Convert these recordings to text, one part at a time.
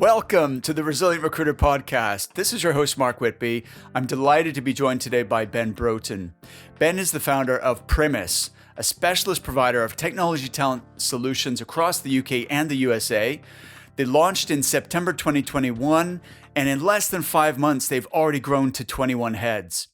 Welcome to the Resilient Recruiter Podcast. This is your host, Mark Whitby. I'm delighted to be joined today by Ben Broughton. Ben is the founder of Primis, a specialist provider of technology talent solutions across the UK and the USA. They launched in September 2021, and in less than 5 months, they've already grown to 21 heads.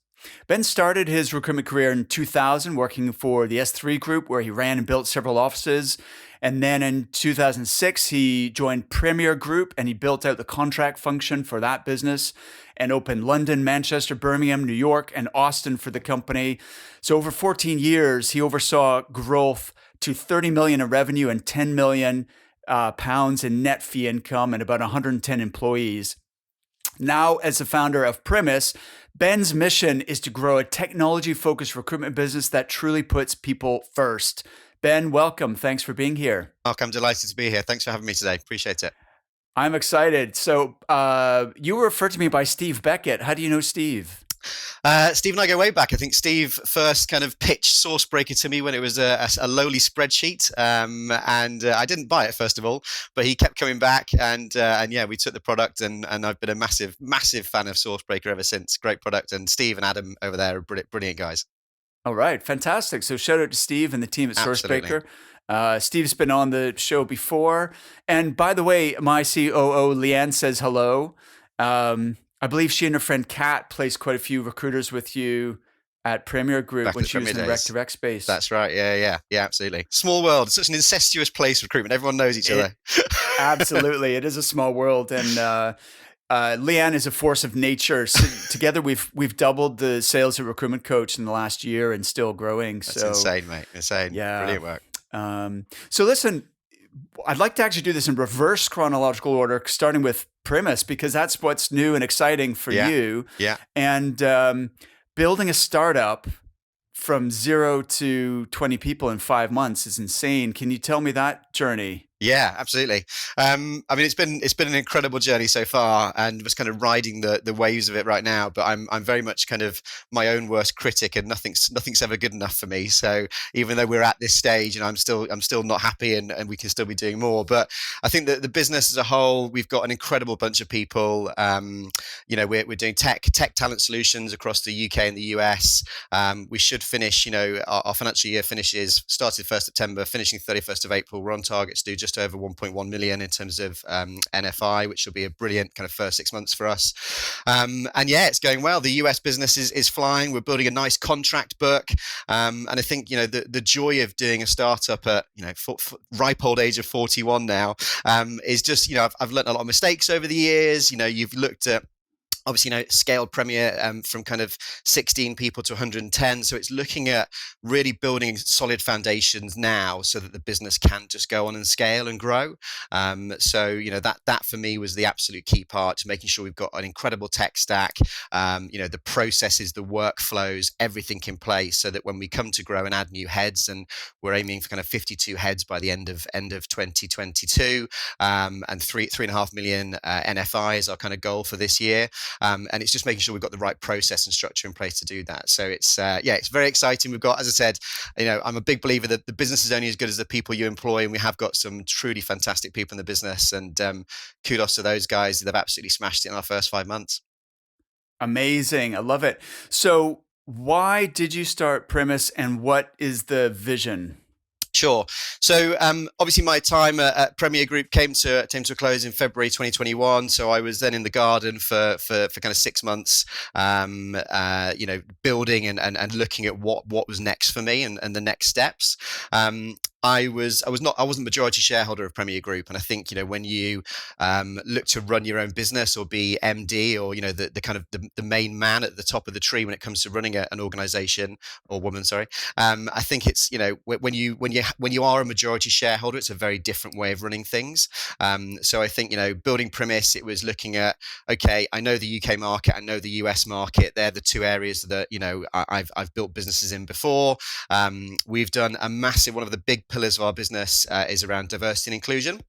Ben started his recruitment career in 2000 working for the SThree group, where he ran and built several offices. And then in 2006, he joined Premier Group and he built out the contract function for that business and opened London, Manchester, Birmingham, New York, and Austin for the company. So over 14 years, he oversaw growth to 30 million in revenue and 10 million pounds in net fee income and about 110 employees. Now, as the founder of Primis, Ben's mission is to grow a technology-focused recruitment business that truly puts people first. Ben, welcome. Thanks for being here. Mark, I'm delighted to be here. Thanks for having me today. Appreciate it. I'm excited. So you were referred to me by Steve Beckett. How do you know Steve? Steve and I go way back. I think Steve first kind of pitched Sourcebreaker to me when it was a lowly spreadsheet, and I didn't buy it first of all, but he kept coming back, and yeah, we took the product, and I've been a massive fan of Sourcebreaker ever since. Great product, and Steve and Adam over there are brilliant guys. All right, fantastic. So shout out to Steve and the team at Absolutely. Sourcebreaker. Steve's been on the show before, and by the way, my COO Leanne says hello. I believe she and her friend Kat placed quite a few recruiters with you at Premier Group Back when in she was in the Premier Rec days. to Rec space. That's right. Yeah, absolutely. Small world. Such an incestuous place, recruitment. Everyone knows each other. Absolutely. It is a small world. And Leanne is a force of nature. So together, we've doubled the sales at Recruitment Coach in the last year and still growing. That's insane, mate. Insane. Yeah. Brilliant work. So listen, I'd like to actually do this in reverse chronological order, starting with Primis, because that's what's new and exciting for you. Yeah. And building a startup from 0 to 20 people in 5 months is insane. Can you tell me that journey? Yeah, absolutely. I mean, it's been an incredible journey so far, and was kind of riding the waves of it right now. But I'm very much kind of my own worst critic, and nothing's ever good enough for me. So even though we're at this stage, and I'm still not happy, and we can still be doing more. But I think that the business as a whole, we've got an incredible bunch of people. We're doing tech talent solutions across the UK and the US. We should finish. Our financial year started 1st September, finishing 31st of April. We're on target to do just over 1.1 million in terms of NFI, which will be a brilliant kind of first 6 months for us. And yeah, it's going well. The US business is flying. We're building a nice contract book. And I think, the joy of doing a startup at, ripe old age of 41 now, is just, I've learned a lot of mistakes over the years. You've looked at, obviously, scaled Premier from kind of 16 people to 110. So it's looking at really building solid foundations now so that the business can just go on and scale and grow. So that for me was the absolute key part, to making sure we've got an incredible tech stack, the processes, the workflows, everything in place, so that when we come to grow and add new heads, and we're aiming for kind of 52 heads by the end of 2022, and 3.5 million NFI is our kind of goal for this year. And it's just making sure we've got the right process and structure in place to do that. So it's very exciting. We've got, as I said, I'm a big believer that the business is only as good as the people you employ, and we have got some truly fantastic people in the business. And kudos to those guys. They've absolutely smashed it in our first 5 months. Amazing. I love it. So why did you start Primis, and what is the vision? Sure. So obviously my time at Premier Group came to a close in February 2021. So I was then in the garden for kind of 6 months, building and looking at what was next for me and the next steps. I wasn't majority shareholder of Premier Group, and I think when you look to run your own business or be MD, or the kind of the main man at the top of the tree when it comes to running an organization, or woman, sorry, I think it's when you are a majority shareholder, it's a very different way of running things. So I think building Primis, it was looking at, okay, I know the UK market, I know the US market. They're the two areas that I've built businesses in before. We've done a massive, one of the big pillars of our business is around diversity and inclusion.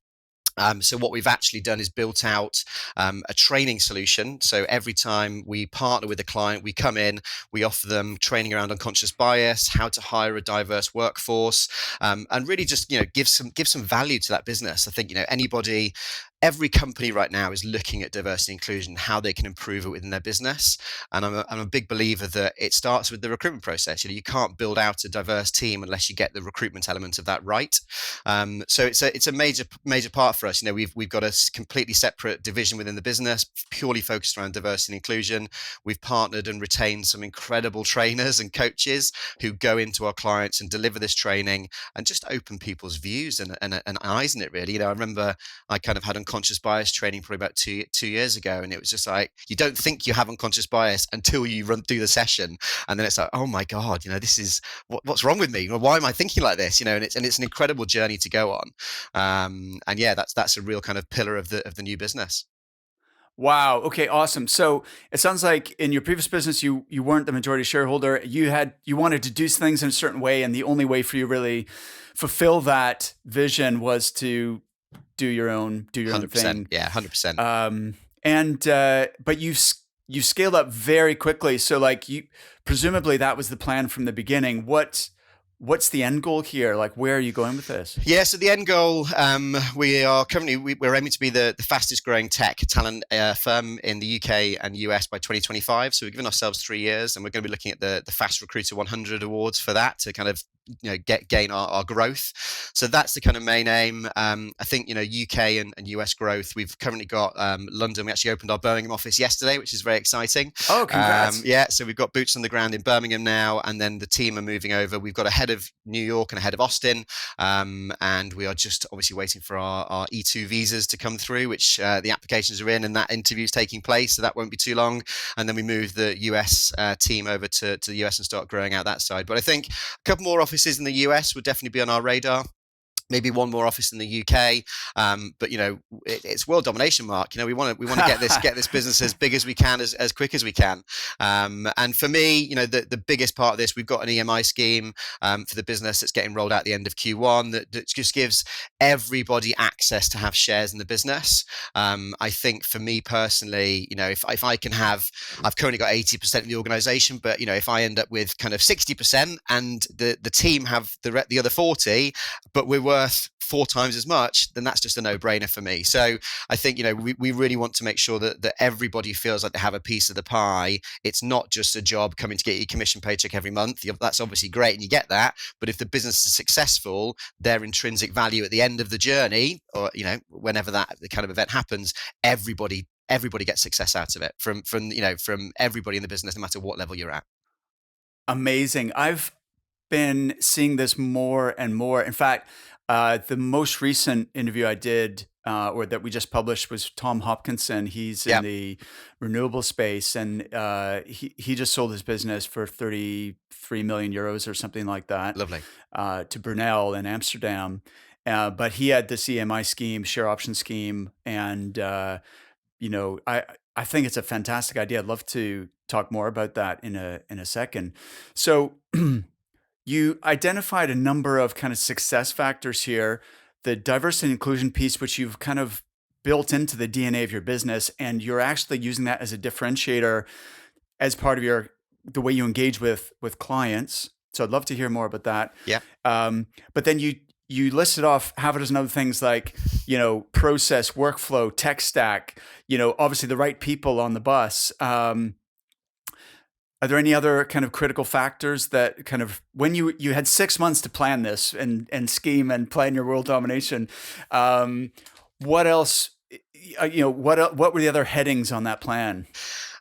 So what we've actually done is built out a training solution. So every time we partner with a client, we come in, we offer them training around unconscious bias, how to hire a diverse workforce, and really just give some value to that business. I think anybody every company right now is looking at diversity and inclusion, how they can improve it within their business. And I'm a big believer that it starts with the recruitment process. You can't build out a diverse team unless you get the recruitment element of that right. So it's a major part for us. We've got a completely separate division within the business, purely focused around diversity and inclusion. We've partnered and retained some incredible trainers and coaches who go into our clients and deliver this training and just open people's views and eyes in it, really. I remember I kind of had unconscious bias training probably about two years ago, and it was just like, you don't think you have unconscious bias until you do the session, and then it's like, oh my god, this is what's wrong with me? Why am I thinking like this? And it's an incredible journey to go on. And yeah, that's a real kind of pillar of the new business. Wow. Okay. Awesome. So it sounds like in your previous business, you weren't the majority shareholder. You wanted to do things in a certain way, and the only way for you to really fulfill that vision was to do your own 100%, thing. Yeah, 100%. But you scaled up very quickly. So presumably that was the plan from the beginning. What's the end goal here? Like, where are you going with this? Yeah, so the end goal, we are currently we're aiming to be the fastest growing tech talent firm in the UK and US by 2025. So we've given ourselves 3 years, and we're going to be looking at the Fast Recruiter 100 awards for that to kind of gain our growth. So that's the kind of main aim. I think UK and US growth. We've currently got London. We actually opened our Birmingham office yesterday, which is very exciting. Oh, congrats! Yeah, so we've got boots on the ground in Birmingham now, and then the team are moving over. We've got a head of New York and a head of Austin, and we are just obviously waiting for our E2 visas to come through, which the applications are in, and that interview is taking place, so that won't be too long. And then we move the US team over to the US and start growing out that side. But I think a couple more offices in the US would definitely be on our radar. Maybe one more office in the UK, but it's world domination, Mark. We want to get this business as big as we can, as quick as we can. And for me, the biggest part of this, we've got an EMI scheme for the business that's getting rolled out at the end of Q1 that just gives everybody access to have shares in the business. I think for me personally, if I can have, I've currently got 80% of the organization, but if I end up with kind of 60% and the team have the other 40, but we're worth 4 times as much, then that's just a no-brainer for me. So I think we really want to make sure that everybody feels like they have a piece of the pie. It's not just a job coming to get your commission paycheck every month. That's obviously great, and you get that. But if the business is successful, their intrinsic value at the end of the journey, or whenever that kind of event happens, everybody gets success out of it from everybody in the business, no matter what level you're at. Amazing. I've been seeing this more and more. In fact, the most recent interview I did, or that we just published, was Tom Hopkinson. He's in the renewable space, and he just sold his business for 33 million euros or something like that. Lovely. To Brunel in Amsterdam. But he had this EMI scheme, share option scheme, and I think it's a fantastic idea. I'd love to talk more about that in a second. So you identified a number of kind of success factors here, the diversity and inclusion piece, which you've kind of built into the DNA of your business, and you're actually using that as a differentiator as part of the way you engage with clients. So I'd love to hear more about that. Yeah. But then you listed off half a dozen other things like, process, workflow, tech stack, obviously the right people on the bus. Are there any other kind of critical factors that kind of, when you had 6 months to plan this and scheme and plan your world domination, what else, what were the other headings on that plan?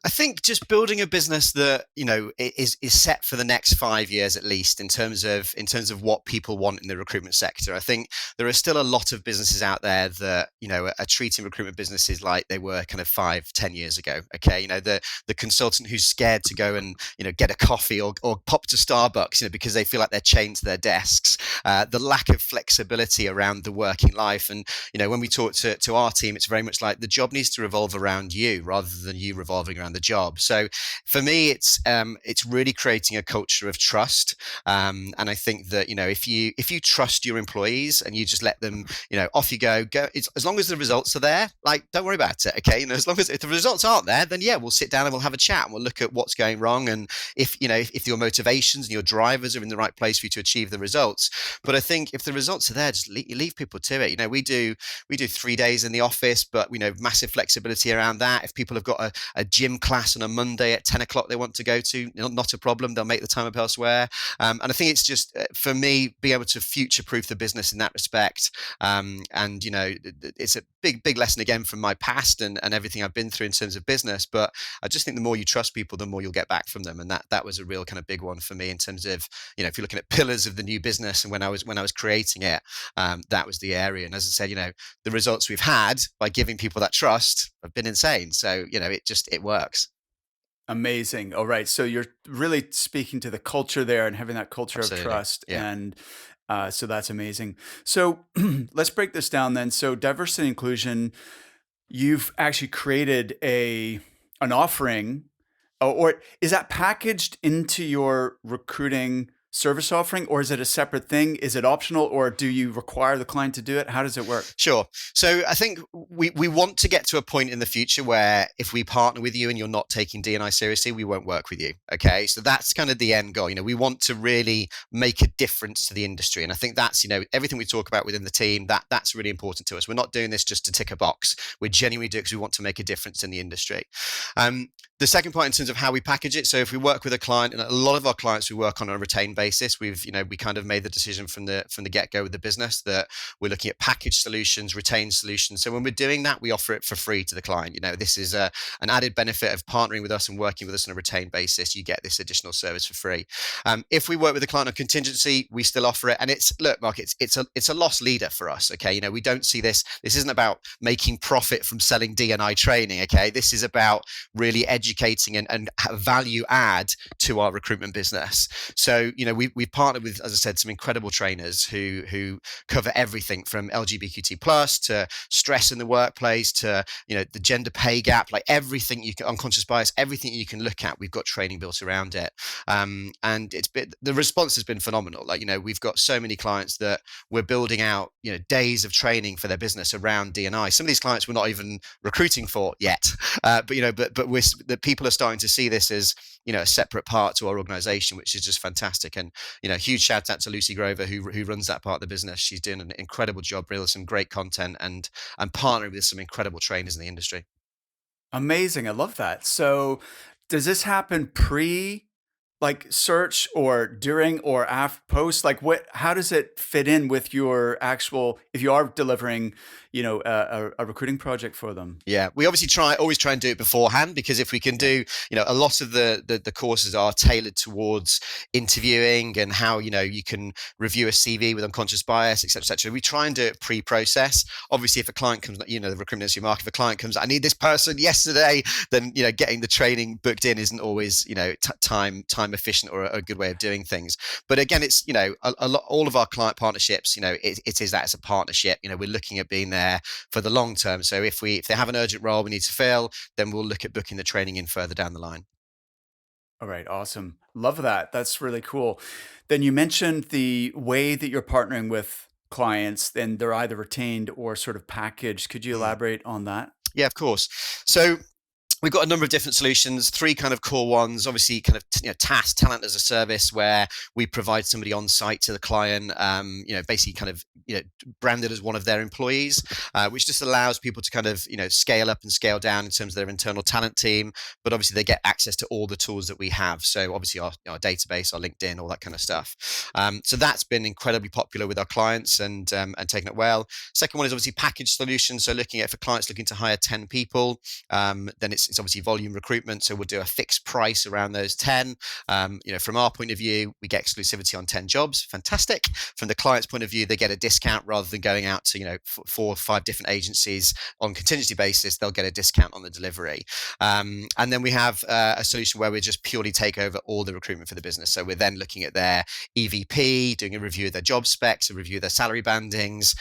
I think just building a business that is set for the next 5 years at least in terms of what people want in the recruitment sector. I think there are still a lot of businesses out there that are treating recruitment businesses like they were kind of 5-10 years ago. Okay, the consultant who's scared to go and get a coffee or pop to Starbucks because they feel like they're chained to their desks. The lack of flexibility around the working life, and when we talk to our team, it's very much like the job needs to revolve around you rather than you revolving around around the job. So for me, it's really creating a culture of trust. And I think that, if you trust your employees and you just let them, off you go, as long as the results are there, like, don't worry about it. Okay. As long as if the results aren't there, then yeah, we'll sit down and we'll have a chat and we'll look at what's going wrong. And if your motivations and your drivers are in the right place for you to achieve the results. But I think if the results are there, just leave people to it. We do 3 days in the office, but massive flexibility around that. If people have got a gym class on a Monday at 10 o'clock they want to go to, not a problem. They'll make the time up elsewhere. And I think it's just, for me, be able to future-proof the business in that respect. It's a big lesson again from my past and everything I've been through in terms of business. But I just think the more you trust people, the more you'll get back from them. And that was a real kind of big one for me in terms of, if you're looking at pillars of the new business and when I was creating it, that was the area. And as I said, the results we've had by giving people that trust have been insane. So, it works. Amazing. All right. So you're really speaking to the culture there and having that culture Absolutely. of trust. Yeah. And so that's amazing. So let's break this down then. So diversity and inclusion, you've actually created an offering, or is that packaged into your recruiting service offering, or is it a separate thing? Is it optional, or do you require the client to do it? How does it work? Sure. So I think we want to get to a point in the future where if we partner with you and you're not taking D&I seriously, we won't work with you. Okay. So that's kind of the end goal. We want to really make a difference to the industry. And I think that's, everything we talk about within the team, that's really important to us. We're not doing this just to tick a box. We're genuinely doing it because we want to make a difference in the industry. The second point in terms of how we package it. So if we work with a client, and a lot of our clients we work on a retained basis, we kind of made the decision from the get-go with the business that we're looking at package solutions, retained solutions. So when we're doing that, we offer it for free to the client. This is an added benefit of partnering with us and working with us on a retained basis. You get this additional service for free. If we work with a client on contingency, we still offer it. And Mark, it's a loss leader for us. Okay. We don't see this. This isn't about making profit from selling D&I training. Okay. This is about really educating and value add to our recruitment business. So, we've partnered with, as I said, some incredible trainers who cover everything from LGBTQ plus to stress in the workplace to, the gender pay gap, like everything unconscious bias, everything you can look at, we've got training built around it. And the response has been phenomenal. Like, we've got so many clients that we're building out, days of training for their business around D&I. Some of these clients we're not even recruiting for yet, but the people are starting to see this as, a separate part to our organization, which is just fantastic. And, huge shout out to Lucy Grover, who runs that part of the business. She's doing an incredible job, really some great content and partnering with some incredible trainers in the industry. Amazing. I love that. So does this happen search or during or after post? How does it fit in with your actual, if you are delivering, a recruiting project for them? Yeah, we obviously always try and do it beforehand, because if we can do, a lot of the courses are tailored towards interviewing and how, you can review a CV with unconscious bias, et cetera. We try and do it pre-process. Obviously, if a client comes, the recruitment industry, Mark, if a client comes, I need this person yesterday, then, getting the training booked in isn't always, time efficient or a good way of doing things. But again, it's, all of our client partnerships, it is that it's a partnership. We're looking at being there for the long term. So if they have an urgent role we need to fill, then we'll look at booking the training in further down the line. All right. Awesome. Love that. That's really cool. Then you mentioned the way that you're partnering with clients, and they're either retained or sort of packaged. Could you elaborate on that? Yeah, of course. So we've got a number of different solutions, 3 kind of core ones, obviously kind of, task talent as a service, where we provide somebody on site to the client, basically kind of, branded as one of their employees, which just allows people to kind of, scale up and scale down in terms of their internal talent team. But obviously they get access to all the tools that we have. So obviously our database, our LinkedIn, all that kind of stuff. So that's been incredibly popular with our clients and taking it well. Second one is obviously package solutions. So looking at, if a client's looking to hire 10 people, then it's obviously volume recruitment. So we'll do a fixed price around those 10. From our point of view, we get exclusivity on 10 jobs. Fantastic. From the client's point of view, they get a discount rather than going out to, 4 or 5 different agencies on contingency basis. They'll get a discount on the delivery. And then we have a solution where we just purely take over all the recruitment for the business. So we're then looking at their EVP, doing a review of their job specs, a review of their salary bandings,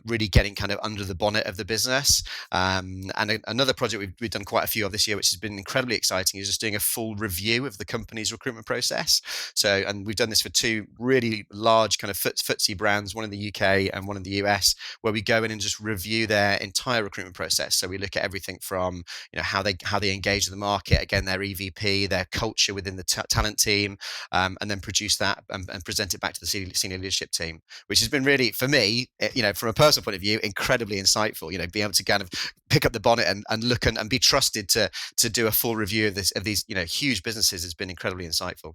really getting kind of under the bonnet of the business. And another project we've done quite a few of this year, which has been incredibly exciting, is just doing a full review of the company's recruitment process. So, and we've done this for two really large kind of FTSE brands, one in the UK and one in the US, where we go in and just review their entire recruitment process. So we look at everything from, how they engage with the market, again, their EVP, their culture within the talent team, and then produce that and present it back to the senior leadership team, which has been really, for me, from a personal point of view, incredibly insightful. Being able to kind of pick up the bonnet and look and be trusted to do a full review of these huge businesses has been incredibly insightful.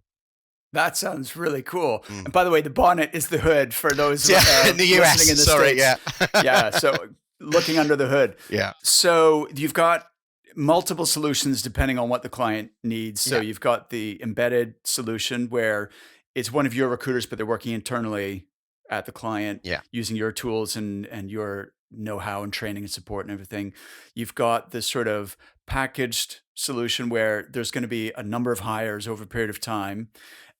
That sounds really cool. And by the way, the bonnet is the hood for those in the US. listening in the Sorry, States. Yeah. So looking under the hood. Yeah. So you've got multiple solutions depending on what the client needs. So you've got the embedded solution where it's one of your recruiters, but they're working internally at the client using your tools and your know-how and training and support and everything. You've got this sort of packaged solution where there's going to be a number of hires over a period of time.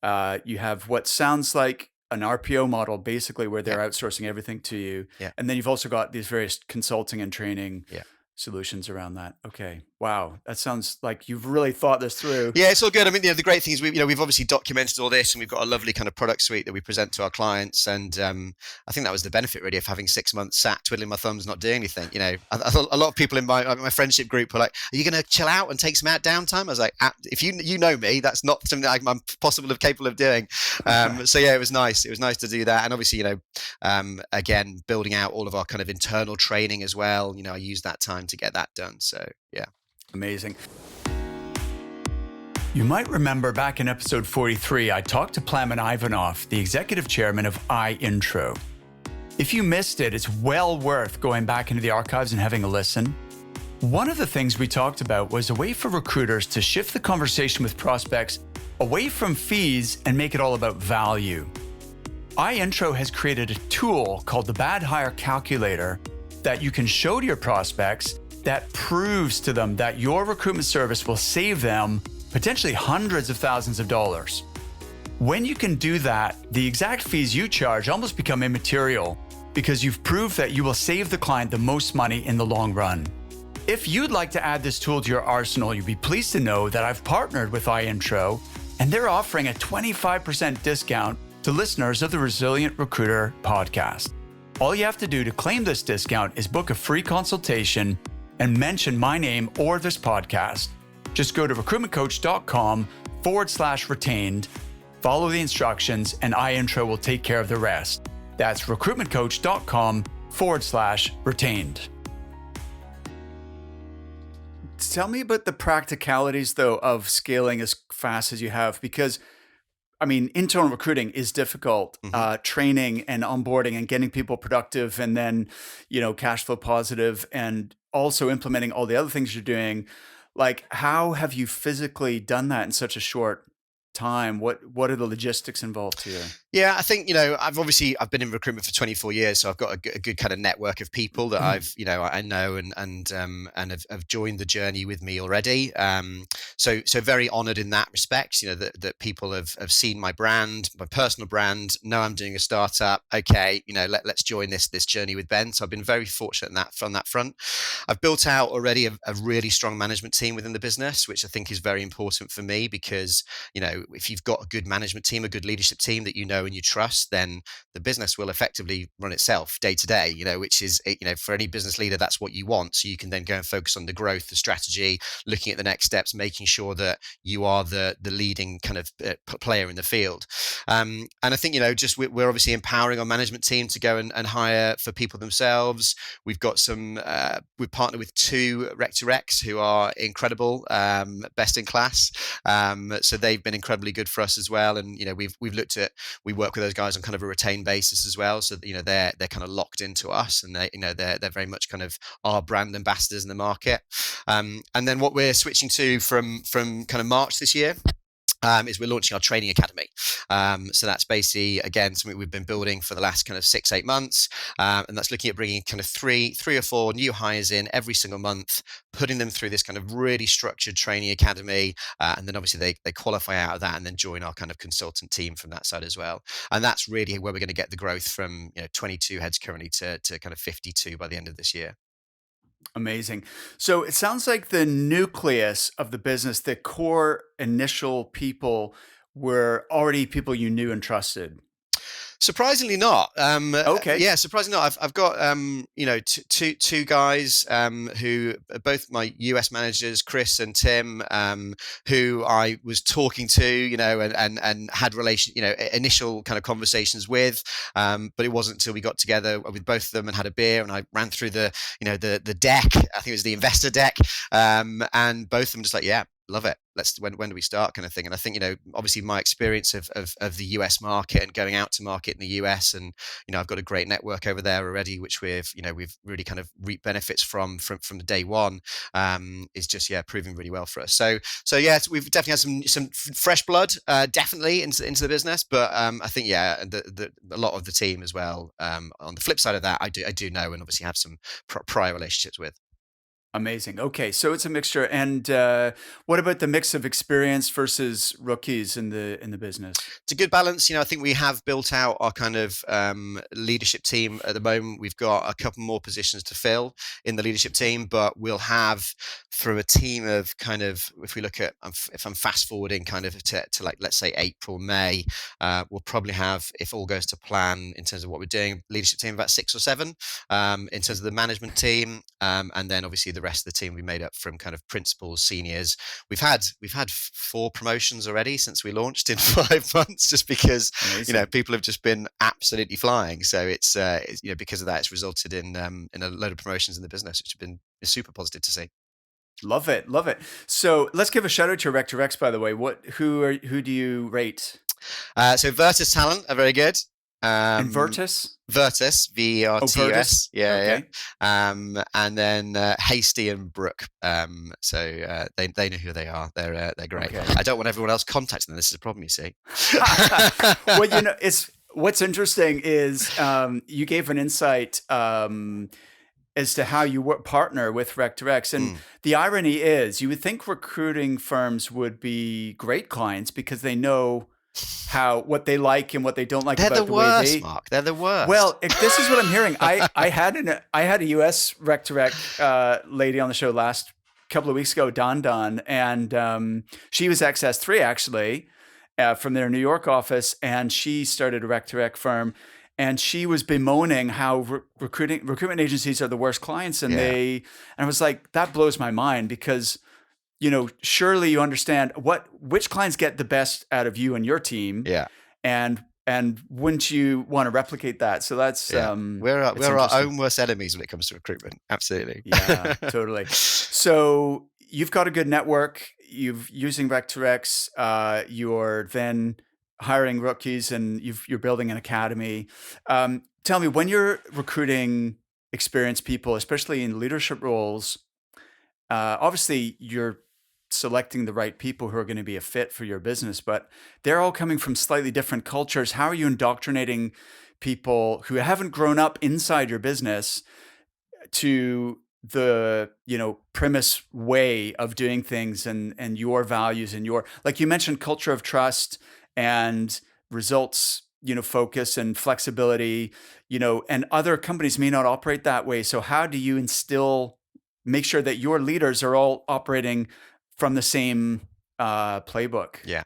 You have what sounds like an RPO model, basically, where they're outsourcing everything to you. Yeah. And then you've also got these various consulting and training solutions around that. Okay. Wow. That sounds like you've really thought this through. Yeah, it's all good. I mean, the great thing is we've obviously documented all this, and we've got a lovely kind of product suite that we present to our clients. And I think that was the benefit really of having 6 months sat twiddling my thumbs, not doing anything. A lot of people in my friendship group were like, "Are you going to chill out and take some downtime?" I was like, "If you know me, that's not something that I'm capable of doing." So yeah, it was nice. It was nice to do that, and obviously, again, building out all of our kind of internal training as well. I used that time to get that done. So yeah. Amazing. You might remember back in episode 43, I talked to Plamen Ivanov, the executive chairman of iIntro. If you missed it, it's well worth going back into the archives and having a listen. One of the things we talked about was a way for recruiters to shift the conversation with prospects away from fees and make it all about value. iIntro has created a tool called the Bad Hire Calculator that you can show to your prospects that proves to them that your recruitment service will save them potentially hundreds of thousands of dollars. When you can do that, the exact fees you charge almost become immaterial because you've proved that you will save the client the most money in the long run. If you'd like to add this tool to your arsenal, you'll be pleased to know that I've partnered with iIntro, and they're offering a 25% discount to listeners of the Resilient Recruiter podcast. All you have to do to claim this discount is book a free consultation and mention my name or this podcast. Just go to recruitmentcoach.com/retained, follow the instructions, and iIntro will take care of the rest. That's recruitmentcoach.com/retained. Tell me about the practicalities, though, of scaling as fast as you have, because internal recruiting is difficult. Training and onboarding and getting people productive and then, cash flow positive and also implementing all the other things you're doing. Like, how have you physically done that in such a short time? What are the logistics involved here? Yeah, I think, I've been in recruitment for 24 years, so I've got a good kind of network of people that I know and have joined the journey with me already. So very honored in that respect, that people have seen my brand, my personal brand, know I'm doing a startup. Okay, let's join this journey with Ben. So I've been very fortunate on that front. I've built out already a really strong management team within the business, which I think is very important for me because, if you've got a good management team, a good leadership team that and you trust, then the business will effectively run itself day to day, which is, for any business leader, that's what you want. So you can then go and focus on the growth, the strategy, looking at the next steps, making sure that you are the leading kind of player in the field. And I think, we're obviously empowering our management team to go and hire for people themselves. We've got we've partnered with 2 Rec2Recs who are incredible, best in class. So they've been incredibly good for us as well. And, we work with those guys on kind of a retained basis as well. So, they're kind of locked into us and they're very much kind of our brand ambassadors in the market. And then what we're switching to from kind of March this year is we're launching our training academy. So that's basically, again, something we've been building for the last kind of 6-8 months. And that's looking at bringing kind of three or four new hires in every single month, putting them through this kind of really structured training academy. And then obviously they qualify out of that and then join our kind of consultant team from that side as well. And that's really where we're going to get the growth from 22 heads currently to kind of 52 by the end of this year. Amazing. So it sounds like the nucleus of the business, the core initial people were already people you knew and trusted. Surprisingly not. Okay. Yeah, surprisingly not. I've got two guys who are both my US managers, Chris and Tim, who I was talking to, and had initial kind of conversations with. But it wasn't until we got together with both of them and had a beer, and I ran through the deck. I think it was the investor deck, and both of them just like, yeah, love it. When do we start, kind of thing. And I think, obviously my experience of the US market and going out to market in the US, and I've got a great network over there already, which we've really kind of reaped benefits from the day one, is just proving really well for us. So yeah, we've definitely had some fresh blood, definitely into the business, but I think a lot of the team as well. On the flip side of that, I do know and obviously have some prior relationships with. Amazing. Okay, so it's a mixture. And what about the mix of experience versus rookies in the business? It's a good balance. I think we have built out our kind of leadership team at the moment. We've got a couple more positions to fill in the leadership team, but we'll have, for a team of kind of, if we look at, if I'm fast forwarding kind of to like, let's say April, May, we'll probably have, if all goes to plan in terms of what we're doing, leadership team about 6 or 7 in terms of the management team, and then obviously the rest of the team we made up from kind of principals, seniors. We've had 4 promotions already since we launched in 5 months, just because Amazing. people have just been absolutely flying. So it's because of that, it's resulted in a load of promotions in the business, which have been super positive to see. Love it. Love it. So let's give a shout out to Rectorex, by the way. Who do you rate? So Virtus Talent are very good. Invertus? Virtus, Vertus, Virtus? yeah, Okay. yeah. And then Hasty and Brooke. So they know who they are. They're great. Okay. I don't want everyone else contacting them. This is a problem, you see. Well, it's what's interesting is you gave an insight as to how you partner with Rectorex, and the irony is, you would think recruiting firms would be great clients because they know what they like and what they don't like They're about the way worst, they. Mark. They're the worst. Well, this is what I'm hearing. I had a US Rectorec lady on the show last couple of weeks ago, Don, and she was XS3 actually from their New York office, and she started a Rectorec firm, and she was bemoaning how recruitment agencies are the worst clients, and I was like, that blows my mind because surely you understand which clients get the best out of you and your team. Yeah. And wouldn't you want to replicate that? So that's we're our own worst enemies when it comes to recruitment. Absolutely. Yeah, totally. So you've got a good network. You've using Rectorex. You're then hiring rookies, and you're building an academy. Tell me, when you're recruiting experienced people, especially in leadership roles, obviously you're selecting the right people who are going to be a fit for your business, but they're all coming from slightly different cultures. How are you indoctrinating people who haven't grown up inside your business to the Primis way of doing things and your values and like you mentioned, culture of trust and results focus and flexibility, and other companies may not operate that way. So how do you make sure that your leaders are all operating from the same playbook? Yeah.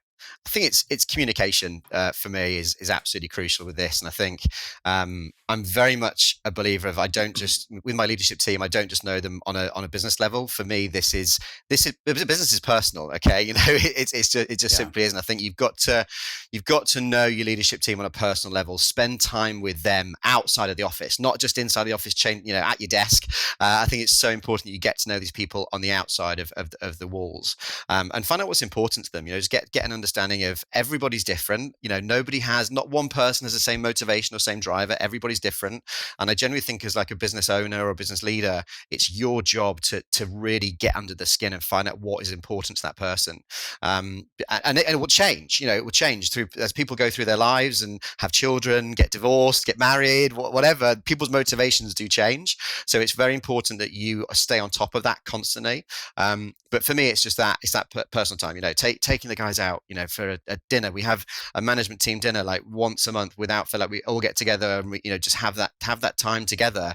I think it's communication for me is absolutely crucial with this, and I think I'm very much a believer of with my leadership team, I don't just know them on a business level. For me, this is business is personal. Okay, it just simply is, and I think you've got to know your leadership team on a personal level. Spend time with them outside of the office, not just inside the office. At your desk. I think it's so important that you get to know these people on the outside of the walls, and find out what's important to them. Just get an understanding of everybody's different. Not one person has the same motivation or same driver. Everybody's different. And I generally think as like a business owner or a business leader, it's your job to really get under the skin and find out what is important to that person. And it will change, it will change as people go through their lives and have children, get divorced, get married, whatever. People's motivations do change. So it's very important that you stay on top of that constantly. But for me, it's that personal time, taking the guys out, for a dinner. We have a management team dinner like once a month without feel like we all get together and we, just have that time together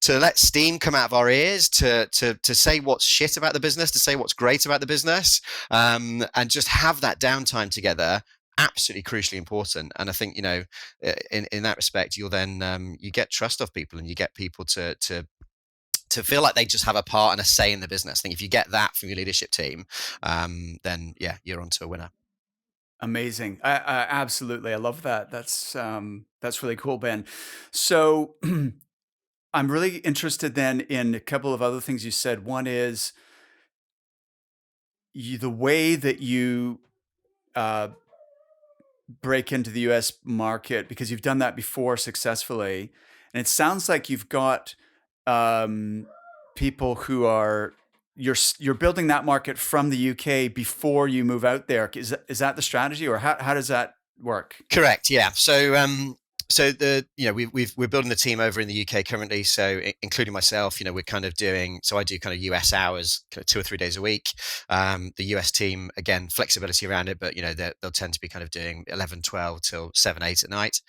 let steam come out of our ears, to say what's shit about the business, to say what's great about the business, and just have that downtime together. Absolutely crucially important. And I think, in that respect, you'll then you get trust of people, and you get people to feel like they just have a part and a say in the business. I think if you get that from your leadership team, then yeah, you're onto a winner. Amazing. Absolutely. I love that. That's really cool, Ben. So I'm really interested then in a couple of other things you said. One is the way that you uh, break into the US market, because you've done that before successfully. And it sounds like you've got people who are you're building that market from the UK before you move out there. Is that the strategy, or how does that work? Correct. Yeah. So we're building the team over in the UK currently. So including myself, we're kind of doing. So I do kind of US hours, kind of 2 or 3 days a week. The US team, again, flexibility around it, but they'll tend to be kind of doing 11, 12 till 7, 8 at night.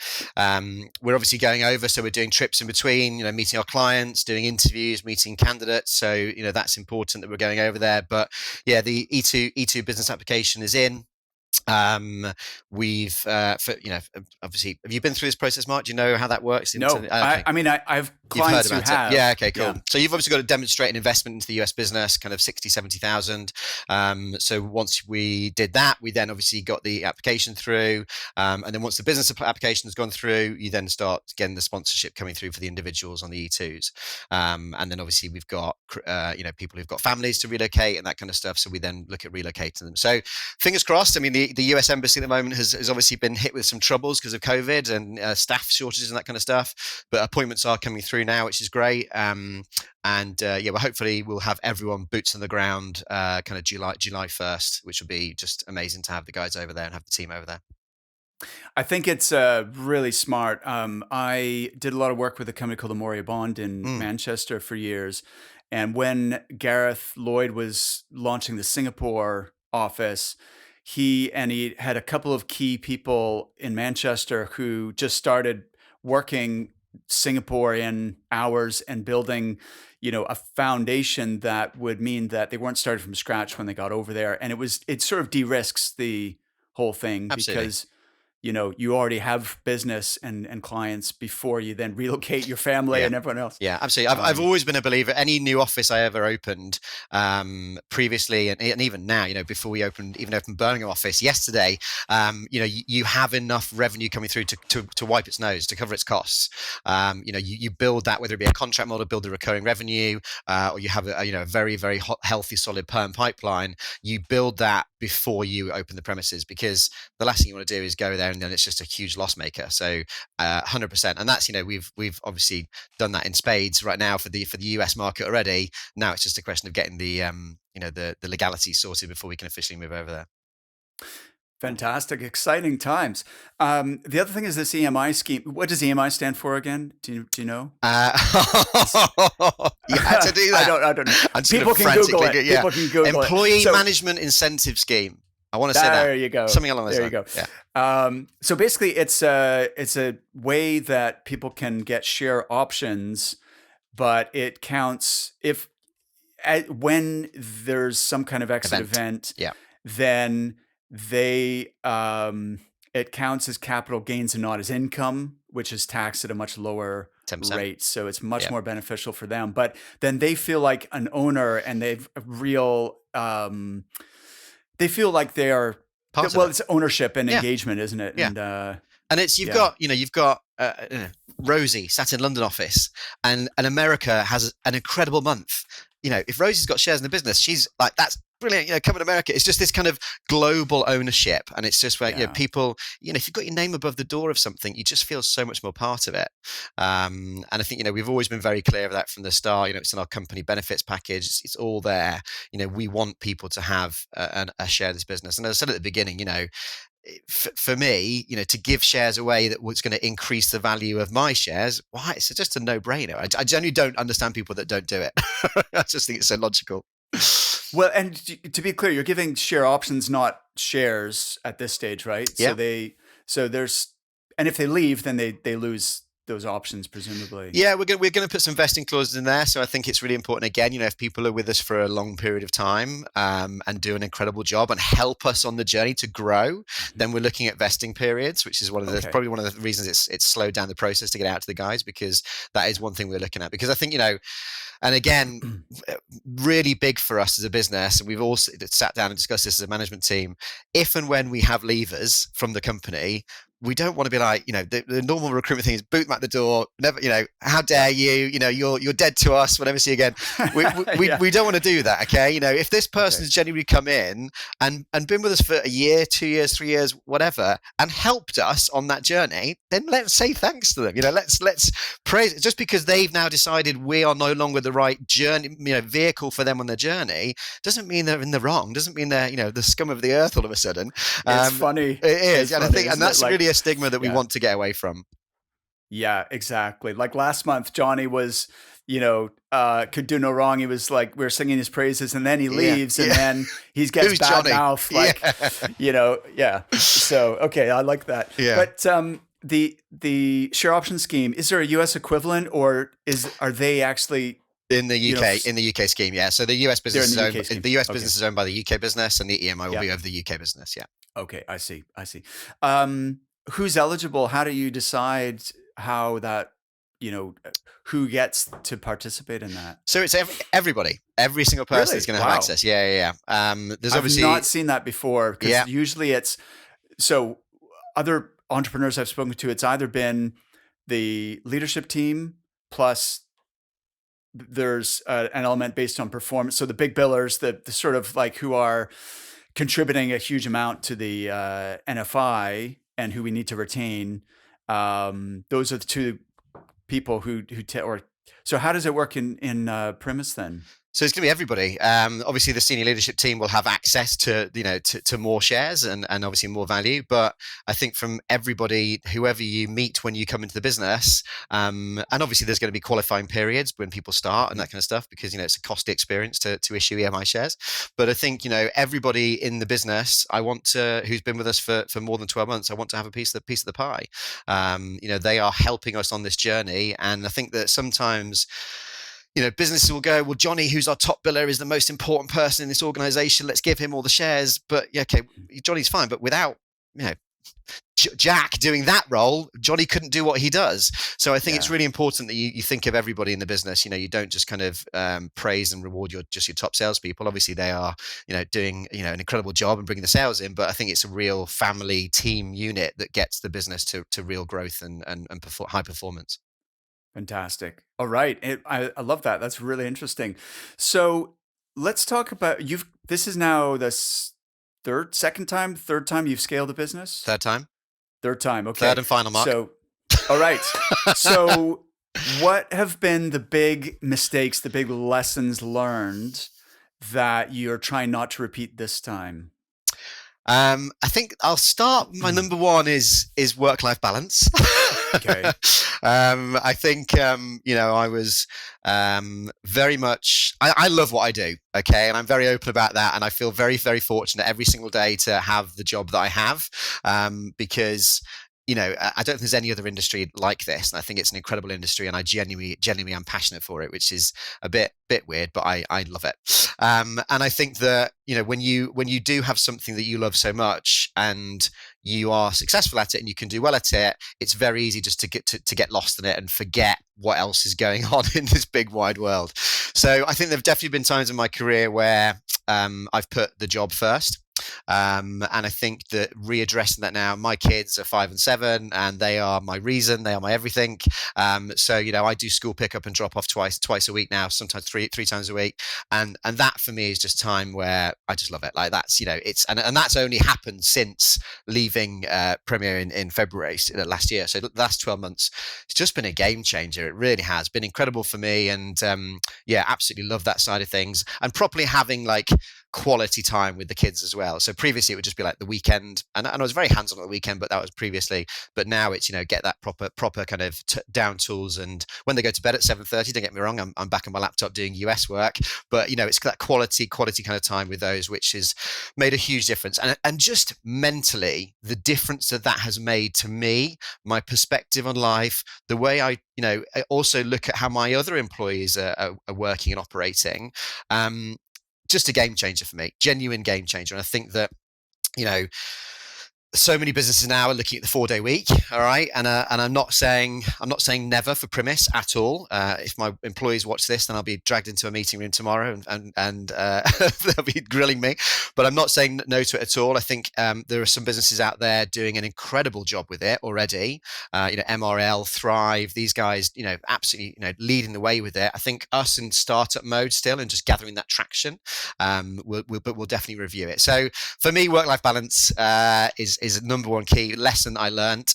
We're obviously going over, so we're doing trips in between. Meeting our clients, doing interviews, meeting candidates. So that's important that we're going over there. But yeah, the E2 business application is in. We've obviously, have you been through this process, Mark? Do you know how that works? No. Okay. I've clients who have. Yeah. Okay, cool. Yeah. So you've obviously got to demonstrate an investment into the US business, kind of 60, 70,000. So once we did that, we then obviously got the application through. And then once the business application has gone through, you then start getting the sponsorship coming through for the individuals on the E2s. And then obviously we've got, people who've got families to relocate and that kind of stuff. So we then look at relocating them. So fingers crossed. I mean, the US Embassy at the moment has obviously been hit with some troubles because of COVID and staff shortages and that kind of stuff. But appointments are coming through now, which is great. Well, hopefully we'll have everyone boots on the ground kind of July 1st, which will be just amazing to have the guys over there and have the team over there. I think it's really smart. I did a lot of work with a company called Amoria Bond in Manchester for years. And when Gareth Lloyd was launching the Singapore office, he had a couple of key people in Manchester who just started working Singapore in hours and building, a foundation that would mean that they weren't started from scratch when they got over there. And it sort of de-risks the whole thing. Absolutely. Because you already have business and clients before you then relocate your family and everyone else. Yeah, absolutely. I've always been a believer. Any new office I ever opened previously, and even now, before we opened Birmingham office yesterday, you have enough revenue coming through to wipe its nose, to cover its costs. You build that, whether it be a contract model, build a recurring revenue, or you have a very, very healthy, solid perm pipeline. You build that before you open the premises, because the last thing you want to do is go there and then it's just a huge loss maker. So 100%. And that's, we've obviously done that in spades right now for the US market already. Now it's just a question of getting the legality sorted before we can officially move over there. Fantastic. Exciting times. The other thing is this EMI scheme. What does EMI stand for again? Do you know? You had to do that. I don't know. People can Google it. Yeah. People can Google Employee Management Incentive Scheme. I want to say that. There you go. Something along those lines. There you go. Yeah. So basically, it's a way that people can get share options, but it counts when there's some kind of exit event. Yeah. Then it counts as capital gains and not as income, which is taxed at a much lower 10%. rate. So it's much more beneficial for them. But then they feel like an owner, and they've a real. They feel like they are. It's ownership and engagement, isn't it? Yeah. And it's you've got Rosie sat in London office, and America has an incredible month. If Rosie's got shares in the business, she's like, that's brilliant. Come to America. It's just this kind of global ownership, and it's just where people, if you've got your name above the door of something, you just feel so much more part of it. And I think we've always been very clear of that from the start. It's in our company benefits package. It's all there. We want people to have a share of this business. And as I said at the beginning, for me, to give shares away that was going to increase the value of my shares, why? It's just a no-brainer. I genuinely don't understand people that don't do it. I just think it's so logical. Well, and to be clear, you're giving share options, not shares at this stage, right? Yeah. And if they leave, then they lose those options, presumably. Yeah, we're gonna put some vesting clauses in there. So I think it's really important. Again, if people are with us for a long period of time and do an incredible job and help us on the journey to grow, then we're looking at vesting periods, which is probably one of the reasons it's slowed down the process to get out to the guys, because that is one thing we're looking at. Because I think and again, really big for us as a business, and we've all sat down and discussed this as a management team. If and when we have leavers from the company, we don't want to be like, the normal recruitment thing is boot them at the door. Never, how dare you? You're dead to us. We'll never see you again. We don't want to do that. Okay. If this person has genuinely come in and been with us for a year, 2 years, 3 years, whatever, and helped us on that journey, then let's say thanks to them. Let's praise. Just because they've now decided we are no longer the right journey, vehicle for them on their journey, doesn't mean they're in the wrong. Doesn't mean they're the scum of the earth all of a sudden. It's funny. It is, and funny, that's really a stigma that we want to get away from. Yeah, exactly. Like last month, Johnny was, could do no wrong. He was like, we were singing his praises, and then he leaves, and then he gets Who's bad Johnny? mouth. Like, So, okay, I like that. Yeah. But the share option scheme, is there a US equivalent, or are they actually in the UK? In the UK scheme, yeah. So the US business business is owned by the UK business, and the EMI will be over the UK business. Yeah. Okay, I see. Who's eligible? How do you decide how that, who gets to participate in that? So it's everybody. Every single person is going to have access. Yeah. I've not seen that before, because usually so other entrepreneurs I've spoken to, it's either been the leadership team plus there's an element based on performance. So the big billers, the sort of like who are contributing a huge amount to the NFI and who we need to retain. Those are the two people so how does it work in Primis then? So it's going to be everybody. Obviously, the senior leadership team will have access to to more shares and obviously more value. But I think from everybody, whoever you meet when you come into the business, and obviously there's going to be qualifying periods when people start and that kind of stuff, because it's a costly experience to issue EMI shares. But I think everybody in the business, I want to, who's been with us for more than 12 months, I want to have a piece of the pie. They are helping us on this journey, and I think that sometimes businesses will go, well, Johnny, who's our top biller, is the most important person in this organization. Let's give him all the shares. But Johnny's fine. But without, Jack doing that role, Johnny couldn't do what he does. So I think it's really important that you think of everybody in the business. You don't just kind of praise and reward your top salespeople. Obviously, they are, doing, an incredible job and bringing the sales in. But I think it's a real family team unit that gets the business to real growth and high performance. Fantastic. All right. I love that. That's really interesting. So let's talk about this is now the third time you've scaled a business? Third time. Okay. Third and final, Mark. So, all right. So what have been the big mistakes, the big lessons learned that you're trying not to repeat this time? I think I'll start. My number one is work-life balance. Okay. I think, I was very much, I love what I do. Okay. And I'm very open about that. And I feel very, very fortunate every single day to have the job that I have, because I don't think there's any other industry like this. And I think it's an incredible industry, and I genuinely am passionate for it, which is a bit weird, but I love it. And I think that, when you do have something that you love so much and you are successful at it and you can do well at it, it's very easy just to get lost in it and forget what else is going on in this big wide world. So I think there've definitely been times in my career where I've put the job first. And I think that readdressing that now, my kids are 5 and 7, and they are my reason, they are my everything. So I do school pickup and drop off twice a week now, sometimes three times a week, and that for me is just time where I just love it. Like that's it's and that's only happened since leaving Premier in February last year. So the last 12 months, it's just been a game changer. It really has been incredible for me, and absolutely love that side of things, and properly having like quality time with the kids as well. So previously it would just be like the weekend, and I was very hands-on on the weekend, but that was previously. But now it's, get that proper kind of down tools, and when they go to bed at 7:30, don't get me wrong, I'm back on my laptop doing US work, but it's that quality kind of time with those, which has made a huge difference. And just mentally, the difference that has made to me, my perspective on life, the way I also look at how my other employees are working and operating, just a game changer for me, genuine game changer. And I think that, so many businesses now are looking at the 4-day week. All right. And I'm not saying never for Primis at all. If my employees watch this, then I'll be dragged into a meeting room tomorrow and they'll be grilling me, but I'm not saying no to it at all. I think there are some businesses out there doing an incredible job with it already. MRL, Thrive, these guys, absolutely, leading the way with it. I think us in startup mode still and just gathering that traction, but we'll definitely review it. So for me, work-life balance is a number one key lesson I learned.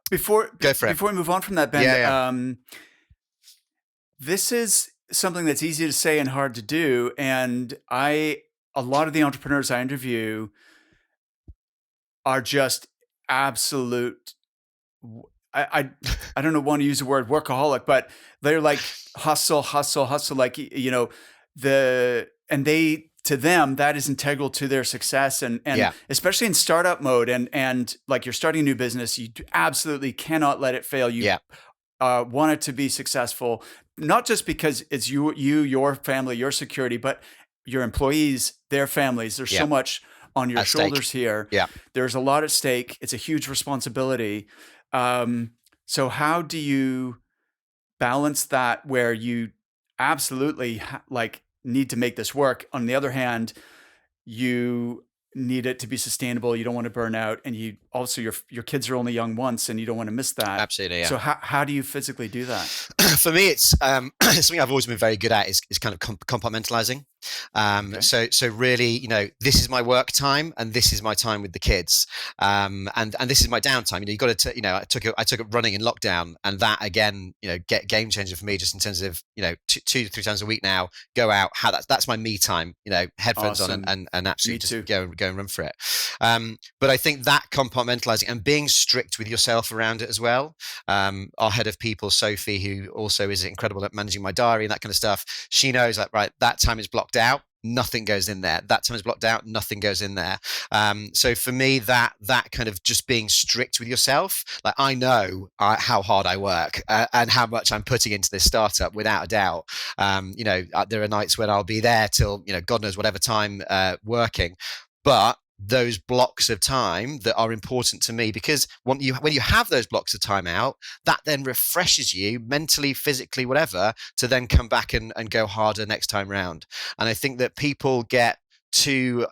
Before we move on from that, Ben, yeah. This is something that's easy to say and hard to do. And a lot of the entrepreneurs I interview are just absolute, I don't want to use the word workaholic, but they're like hustle, like, to them, that is integral to their success, and especially in startup mode, and like you're starting a new business, you absolutely cannot let it fail. You want it to be successful, not just because it's you, your family, your security, but your employees, their families. There's so much on your shoulders here. Yeah, there's a lot at stake. It's a huge responsibility. So how do you balance that where you absolutely need to make this work? On the other hand, you need it to be sustainable. You don't want to burn out, and you also your kids are only young once, and you don't want to miss that. Absolutely. Yeah. So how do you physically do that? For me, it's something I've always been very good at is kind of compartmentalizing. So really, this is my work time and this is my time with the kids. And this is my downtime. You got to, I took up running in lockdown, and that again, get game changer for me, just in terms of, 2 to 3 times a week now, go out, that's my me time, headphones on and absolutely just go and run for it. But I think that compartmentalizing and being strict with yourself around it as well. Our head of people, Sophie, who also is incredible at managing my diary and that kind of stuff, she knows right, that time is blocked out, nothing goes in there. That time is blocked out, nothing goes in there. So for me, that kind of just being strict with yourself, like I know how hard I work and how much I'm putting into this startup, without a doubt. There are nights when I'll be there till God knows whatever time working, but those blocks of time that are important to me, because when you have those blocks of time out, that then refreshes you mentally, physically, whatever, to then come back and go harder next time round. And I think that people get too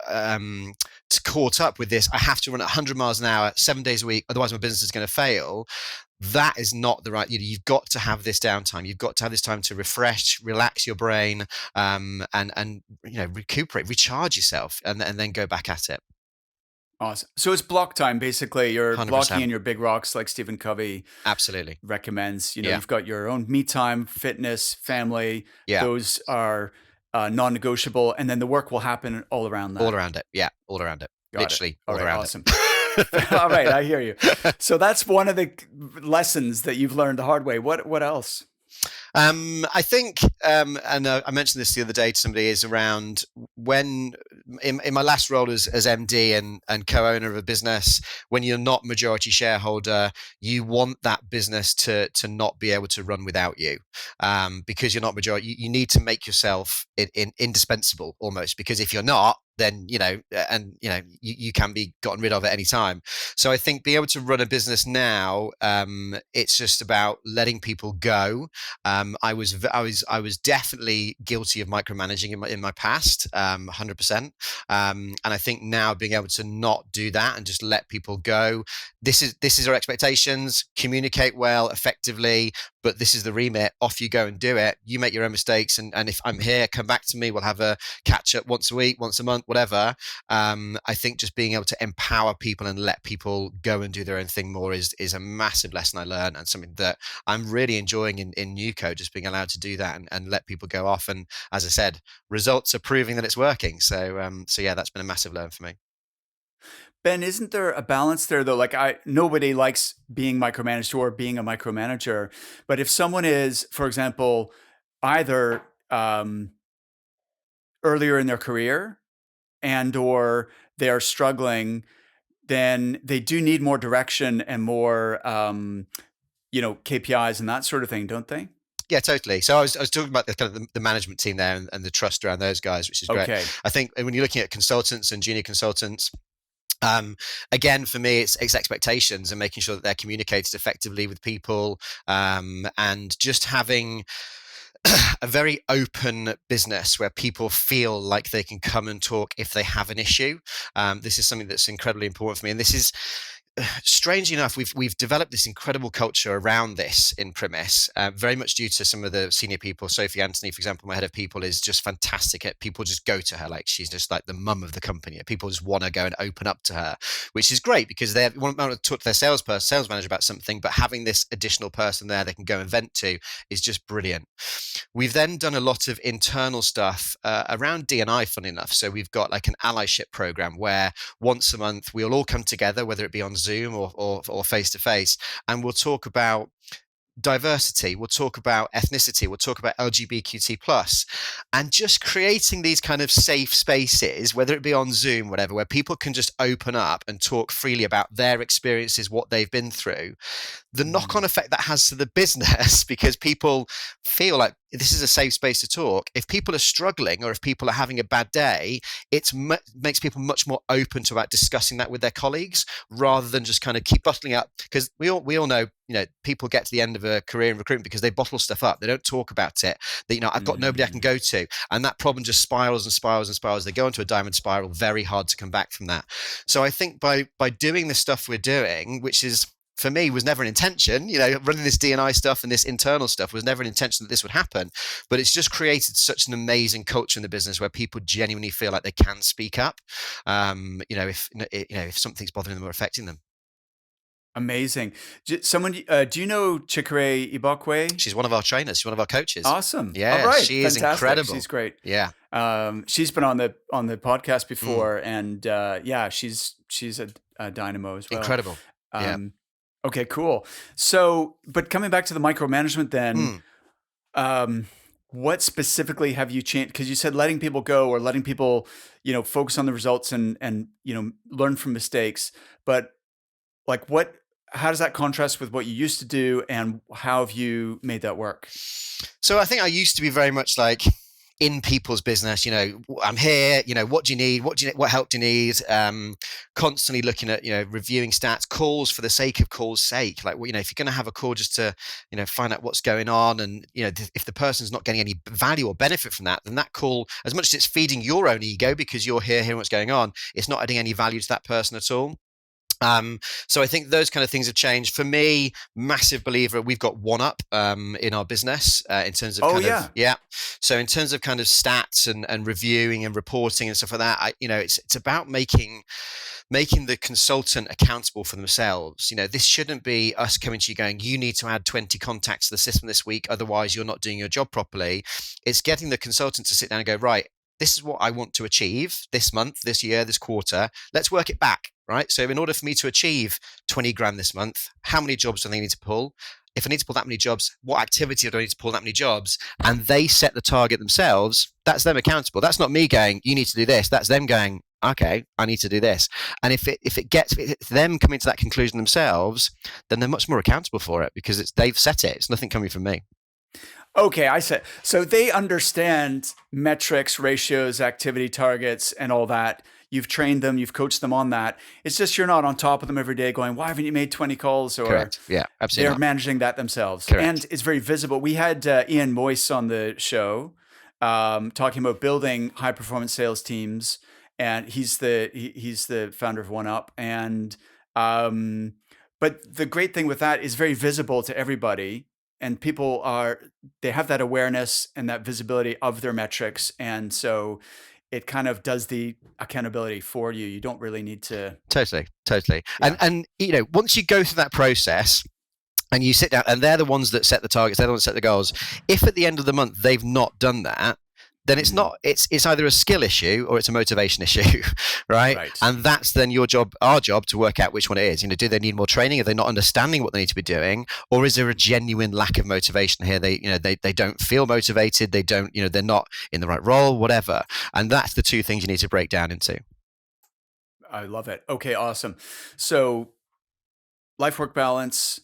caught up with this. I have to run at 100 miles an hour 7 days a week, otherwise my business is going to fail. That is not the right. You've got to have this downtime. You've got to have this time to refresh, relax your brain, and recuperate, recharge yourself, and then go back at it. Awesome. So it's block time, basically. You're 100%. Blocking in your big rocks, like Stephen Covey absolutely recommends. You've got your own me time, fitness, family. Yeah. Those are non-negotiable, and then the work will happen all around that. All around it. Yeah, all around it. Got literally it. All all right, around awesome. All right, I hear you. So that's one of the lessons that you've learned the hard way. What else? I think, and I mentioned this the other day to somebody, is around when in my last role as MD and co-owner of a business, when you're not majority shareholder, you want that business to not be able to run without you, because you're not majority. You need to make yourself indispensable almost, because if you're not, then you can be gotten rid of at any time. So I think being able to run a business now, it's just about letting people go. I was definitely guilty of micromanaging in my past, 100%. And I think now being able to not do that and just let people go. This is our expectations. Communicate well, effectively. But this is the remit. Off you go and do it. You make your own mistakes, and if I'm here, come back to me. We'll have a catch up once a week, once a month, whatever. I think just being able to empower people and let people go and do their own thing more is a massive lesson I learned, and something that I'm really enjoying in Newco, just being allowed to do that and let people go off. And as I said, results are proving that it's working. So yeah, that's been a massive learn for me. Ben, isn't there a balance there though? Like nobody likes being micromanaged or being a micromanager, but if someone is, for example, either earlier in their career and or they are struggling, then they do need more direction and more KPIs and that sort of thing, don't they? Yeah, totally. So I was talking about the kind of the management team there and the trust around those guys, which is great. Okay. I think when you're looking at consultants and junior consultants, again, for me, it's expectations and making sure that they're communicated effectively with people, and just having a very open business where people feel like they can come and talk if they have an issue. This is something that's incredibly important for me, and this is strangely enough, we've developed this incredible culture around this in Primis, very much due to some of the senior people. Sophie Anthony, for example, my head of people, is just fantastic at people just go to her like she's just like the mum of the company. People just want to go and open up to her, which is great because they want to talk to their sales manager about something, but having this additional person there they can go and vent to is just brilliant. We've then done a lot of internal stuff around D&I, funny enough. So we've got like an allyship program where once a month we'll all come together, whether it be on Zoom or face to face, and we'll talk about diversity, we'll talk about ethnicity, we'll talk about LGBTQ plus, and just creating these kind of safe spaces, whether it be on Zoom, whatever, where people can just open up and talk freely about their experiences, what they've been through. The knock-on effect that has to the business, because people feel like this is a safe space to talk. If people are struggling or if people are having a bad day, it makes people much more open to about discussing that with their colleagues rather than just kind of keep bottling up. Because we all know, people get to the end of a career in recruitment because they bottle stuff up. They don't talk about it. I've got nobody I can go to, and that problem just spirals and spirals and spirals. They go into a diamond spiral. Very hard to come back from that. So I think by doing the stuff we're doing, which is, for me, was never an intention, running this D&I stuff and this internal stuff was never an intention that this would happen, but it's just created such an amazing culture in the business where people genuinely feel like they can speak up, if something's bothering them or affecting them. Amazing. Someone, do you know Chikere Ibokwe? She's one of our trainers. She's one of our coaches. Awesome. Yeah, all right. she is Fantastic. incredible. She's great. Yeah. She's been on the podcast before, and she's a dynamo as well. Incredible. Yeah. Okay, cool. So, but coming back to the micromanagement then, what specifically have you changed? Because you said letting people go or letting people, focus on the results and learn from mistakes. But like how does that contrast with what you used to do, and how have you made that work? So I think I used to be very much like in people's business, I'm here, what do you need? What help do you need? Constantly looking at, reviewing stats, calls for the sake of call's sake. Like, if you're going to have a call just to, find out what's going on, and, if the person's not getting any value or benefit from that, then that call, as much as it's feeding your own ego because you're here hearing what's going on, it's not adding any value to that person at all. So I think those kind of things have changed. For me, massive believer, we've got OneUp in our business in terms of So in terms of kind of stats and reviewing and reporting and stuff like that, it's about making the consultant accountable for themselves. This shouldn't be us coming to you going, you need to add 20 contacts to the system this week, otherwise you're not doing your job properly. It's getting the consultant to sit down and go, right, this is what I want to achieve this month, this year, this quarter. Let's work it back, right? So in order for me to achieve 20 grand this month, how many jobs do I need to pull? If I need to pull that many jobs, what activity do I need to pull that many jobs? And they set the target themselves. That's them accountable. That's not me going, you need to do this. That's them going, okay, I need to do this. And if it's them coming to that conclusion themselves, then they're much more accountable for it because they've set it. It's nothing coming from me. Okay, I said, so they understand metrics, ratios, activity targets, and all that. You've trained them, you've coached them on that. It's just you're not on top of them every day going, why haven't you made 20 calls? Or correct. Yeah, absolutely. They're managing that themselves. Correct. And it's very visible. We had Ian Moyse on the show talking about building high performance sales teams. And he's the founder of OneUp. And but the great thing with that is very visible to everybody. And people they have that awareness and that visibility of their metrics. And so it kind of does the accountability for you. You don't really need to. Totally. Yeah. And once you go through that process and you sit down, and they're the ones that set the targets, they're the ones that set the goals. If at the end of the month they've not done that, then it's not, it's either a skill issue or it's a motivation issue, right? And that's then our job to work out which one it is. Do they need more training? Are they not understanding what they need to be doing? Or is there a genuine lack of motivation here? They don't feel motivated. They don't, they're not in the right role, whatever. And that's the two things you need to break down into. I love it. Okay, awesome. So life-work balance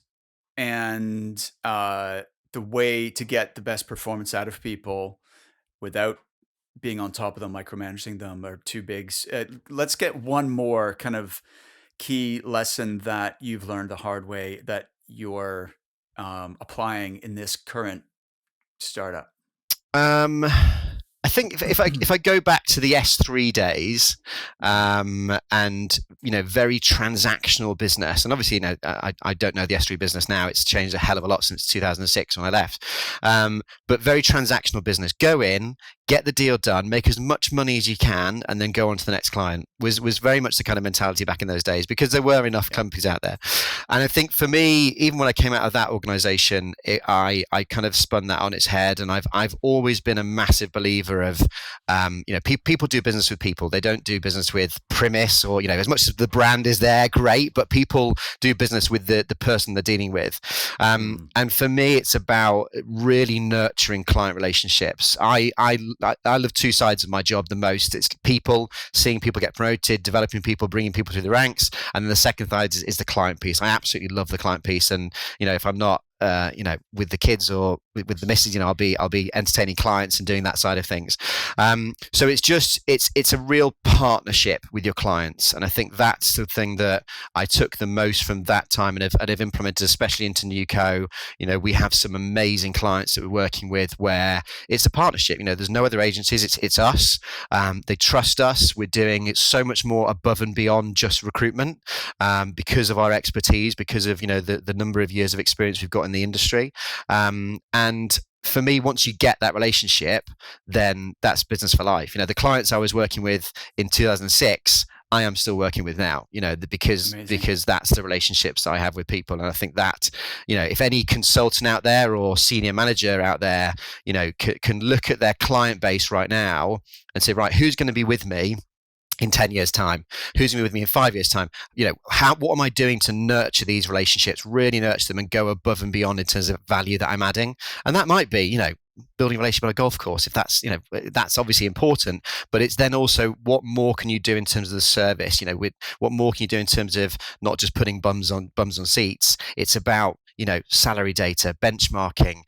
and the way to get the best performance out of people without being on top of them, micromanaging them, are two bigs. Let's get one more kind of key lesson that you've learned the hard way that you're applying in this current startup. I think if I go back to the SThree days, and very transactional business, and obviously I don't know the SThree business now. It's changed a hell of a lot since 2006 when I left. But very transactional business. Go in, get the deal done, make as much money as you can, and then go on to the next client. Was very much the kind of mentality back in those days, because there were enough companies out there. And I think for me, even when I came out of that organization, I kind of spun that on its head, and I've always been a massive believer of people do business with people. They don't do business with Primis, or as much as the brand is there, great, but people do business with the person they're dealing with. And for me, it's about really nurturing client relationships. I love two sides of my job the most. It's people, seeing people get promoted, developing people, bringing people through the ranks, and then the second side is the client piece. I absolutely love the client piece, and if I'm not with the kids or with the missus, I'll be entertaining clients and doing that side of things. So it's a real partnership with your clients, and I think that's the thing that I took the most from that time, and have implemented, especially into Newco. We have some amazing clients that we're working with where it's a partnership. There's no other agencies. It's us. They trust us. We're doing it so much more above and beyond just recruitment, because of our expertise, because of the number of years of experience we've got in the industry. And for me, once you get that relationship, then that's business for life. The clients I was working with in 2006, I am still working with now, because that's the relationships I have with people. And I think that, if any consultant out there or senior manager out there, can look at their client base right now and say, right, who's going to be with me in 10 years time, who's going to be with me in 5 years time, what am I doing to nurture these relationships, really nurture them and go above and beyond in terms of value that I'm adding. And that might be, building a relationship on a golf course, if that's, that's obviously important, but it's then also what more can you do in terms of the service, with what more can you do in terms of not just putting bums on seats. It's about salary data, benchmarking,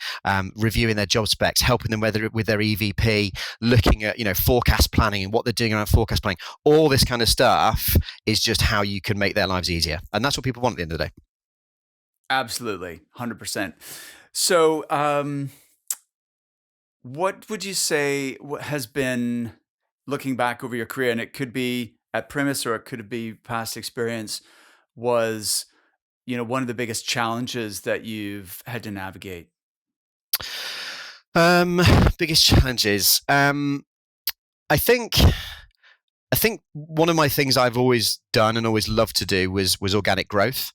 reviewing their job specs, helping them with their EVP, looking at forecast planning and what they're doing around forecast planning. All this kind of stuff is just how you can make their lives easier, and that's what people want at the end of the day. Absolutely, 100%. So, what would you say has been, looking back over your career, and it could be at Primis or it could be past experience, was one of the biggest challenges that you've had to navigate? Biggest challenges. I think one of my things I've always done and always loved to do was organic growth,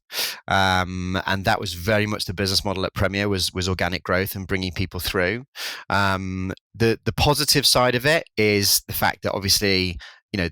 and that was very much the business model at Premier was organic growth and bringing people through. The positive side of it is the fact that obviously,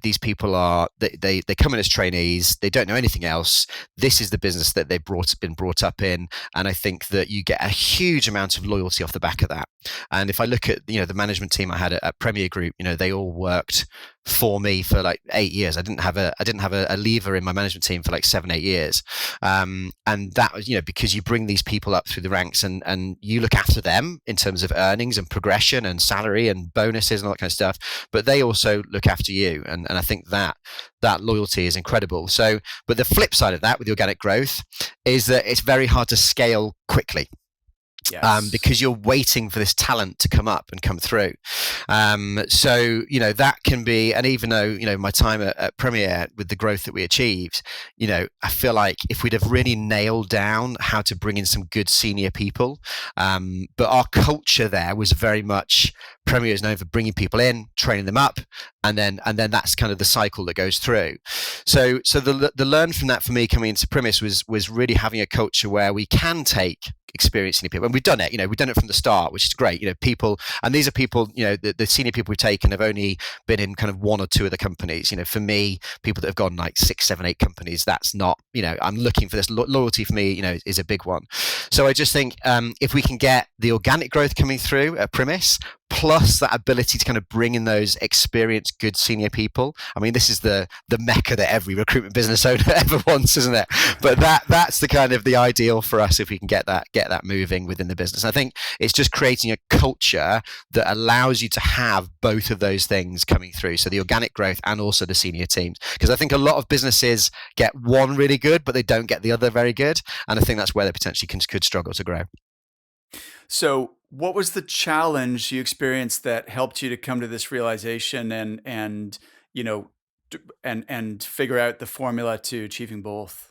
these people they come in as trainees. They don't know anything else. This is the business that they've been brought up in, and I think that you get a huge amount of loyalty off the back of that. And if I look at the management team I had at Premier Group, they all worked for me for like 8 years. I didn't have a leaver in my management team for like 7-8 years, and that was because you bring these people up through the ranks and you look after them in terms of earnings and progression and salary and bonuses and all that kind of stuff, but they also look after you, and I think that loyalty is incredible. So, but the flip side of that with the organic growth is that it's very hard to scale quickly. Yes. Because you're waiting for this talent to come up and come through. So, that can be, and even though, my time at Premier with the growth that we achieved, I feel like if we'd have really nailed down how to bring in some good senior people, but our culture there was very much Premier is known for bringing people in, training them up, and then that's kind of the cycle that goes through. So the learn from that for me coming into Primis was really having a culture where we can take experienced senior people, and we've done it. We've done it from the start, which is great. People, and these are people. The senior people we've taken have only been in kind of one or two of the companies. For me, people that have gone like 6, 7, 8 companies, that's not. I'm looking for this loyalty for me. Is a big one. So I just think if we can get the organic growth coming through at Primis, plus that ability to kind of bring in those experienced, good senior people. I mean, this is the mecca that every recruitment business owner ever wants, isn't it? But that's the kind of the ideal for us if we can get that moving within the business. I think it's just creating a culture that allows you to have both of those things coming through. So the organic growth and also the senior teams. Because I think a lot of businesses get one really good, but they don't get the other very good. And I think that's where they potentially could struggle to grow. So what was the challenge you experienced that helped you to come to this realization and figure out the formula to achieving both?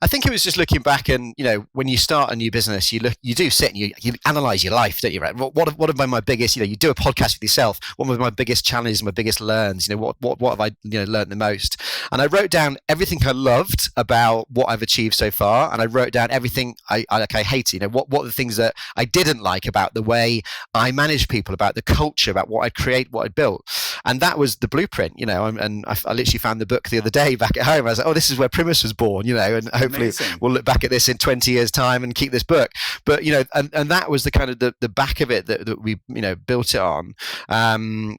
I think it was just looking back, and when you start a new business, you do sit and you analyze your life, don't you? Right? What have my biggest? You do a podcast with yourself. What were my biggest challenges, my biggest learns? What have I learned the most? And I wrote down everything I loved about what I've achieved so far, and I wrote down everything I hated. What are the things that I didn't like about the way I managed people, about the culture, about what I'd create, what I'd built, and that was the blueprint. And I literally found the book the other day back at home. I was like, oh, this is where Primis was born. And hopefully Amazing. We'll look back at this in 20 years time and keep this book. But and that was the kind of the back of it that we built it on. And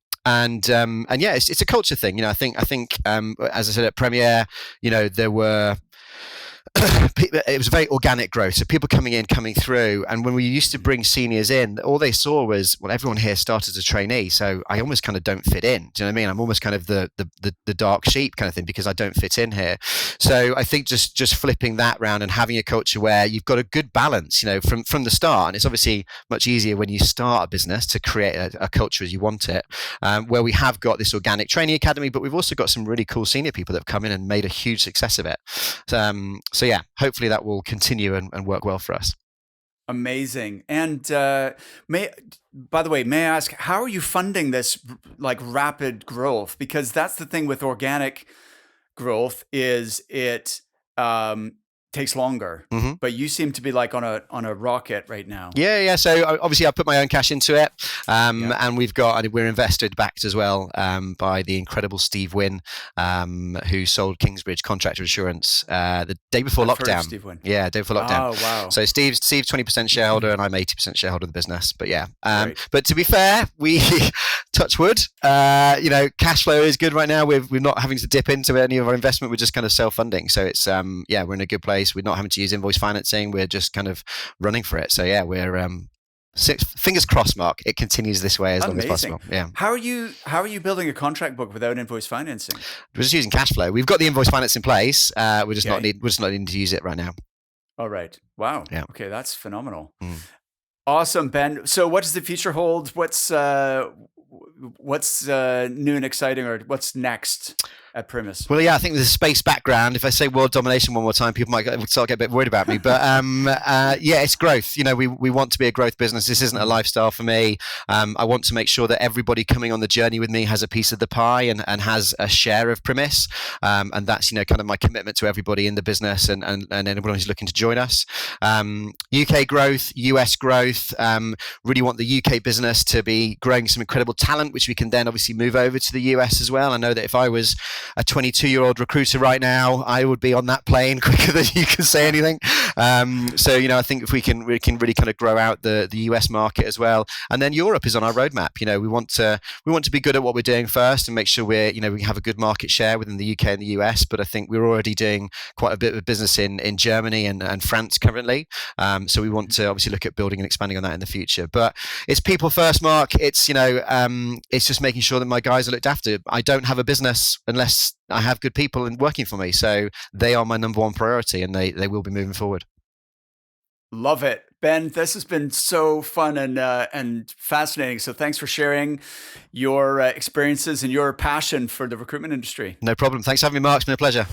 yeah, it's a culture thing. I think as I said at Premier, there were it was very organic growth. So people coming through, and when we used to bring seniors in, all they saw was, well, everyone here started as a trainee, so I almost kind of don't fit in. Do you know what I mean? I'm almost kind of the dark sheep kind of thing because I don't fit in here. So I think just flipping that round and having a culture where you've got a good balance, from the start. And it's obviously much easier when you start a business to create a culture as you want it, where we have got this organic training academy, but we've also got some really cool senior people that have come in and made a huge success of it. So yeah, hopefully that will continue and work well for us. Amazing. And by the way, may I ask, how are you funding this like rapid growth? Because that's the thing with organic growth is it takes longer, but you seem to be like on a rocket right now. Yeah. So obviously I put my own cash into it, and we're invested backed as well by the incredible Steve Wynn, who sold Kingsbridge Contractor Insurance the day before lockdown. Steve Wynn. Yeah, day before lockdown. Oh wow. So Steve's 20% shareholder, and I'm 80% shareholder of the business. But yeah, Right. But to be fair, we touch wood. Cash flow is good right now. We're not having to dip into any of our investment. We're just kind of self-funding. So it's we're in a good place. We're not having to use invoice financing. We're just kind of running for it. So yeah, we're fingers crossed, Mark. It continues this way as long as possible. Yeah. How are you building a contract book without invoice financing? We're just using cash flow. We've got the invoice finance in place. We're just not needing to use it right now. All right. Wow. Yeah. Okay, that's phenomenal. Awesome, Ben. So what does the future hold? What's new and exciting, or what's next at Primis? Well, yeah, I think with a space background, if I say world domination one more time, people might start to get a bit worried about me. But it's growth. We want to be a growth business. This isn't a lifestyle for me. I want to make sure that everybody coming on the journey with me has a piece of the pie and has a share of Primis. And that's, kind of my commitment to everybody in the business and anyone who's looking to join us. UK growth, US growth. Really want the UK business to be growing some incredible talent, which we can then obviously move over to the US as well. I know that if I was a 22-year-old recruiter right now, I would be on that plane quicker than you can say anything. So I think if we can really kind of grow out the US market as well, and then Europe is on our roadmap. We want to be good at what we're doing first and make sure we have a good market share within the UK and the US. But I think we're already doing quite a bit of business in Germany and France currently. So we want to obviously look at building and expanding on that in the future. But it's people first, Mark. It's it's just making sure that my guys are looked after. I don't have a business unless I have good people and working for me. So they are my number one priority, and they will be moving forward. Love it. Ben, this has been so fun and fascinating. So thanks for sharing your experiences and your passion for the recruitment industry. No problem. Thanks for having me, Mark. It's been a pleasure.